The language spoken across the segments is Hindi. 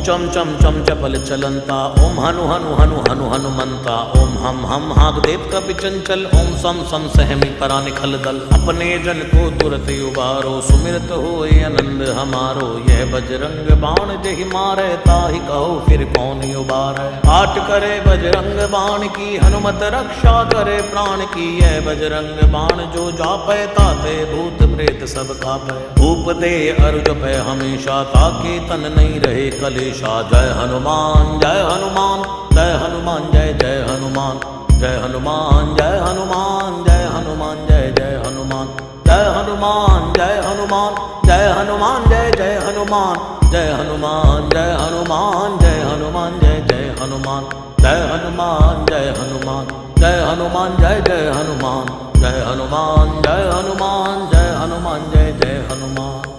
चम चम चम चपल चलंता, ओम हनु हनु हनु हनु हनुमंता, ओम हम हाग देव कपि चंचल, ओम सम सम सहमी करा निखल दल। अपने जन को तुरत उबारो, सुमिरत होए आनंद हमारो। यह बजरंग बाण जहि मारे, ताहि कहो फिर कौन उबारे। आट करे बजरंग बाण की, हनुमत रक्षा करे प्राण की। यह बजरंग बाण जो जापै, ताते भूत प्रेत सब कापै। भूप दे अरु जपै हमेशा, ताके तन नहीं रहे कलेशा। जय हनुमान जय हनुमान, जय हनुमान जय जय हनुमान। जय हनुमान जय हनुमान, जय हनुमान जय जय हनुमान। जय हनुमान जय हनुमान, जय हनुमान जय जय हनुमान। जय हनुमान जय हनुमान, जय हनुमान जय जय हनुमान। जय हनुमान जय हनुमान, जय हनुमान जय जय हनुमान। जय हनुमान जय हनुमान, जय हनुमान जय जय हनुमान।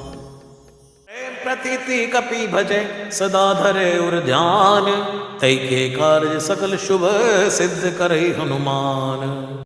प्रतीति कपि भजे सदा धरे उर ध्यान, तै के कार्य सकल शुभ सिद्ध करे हनुमान।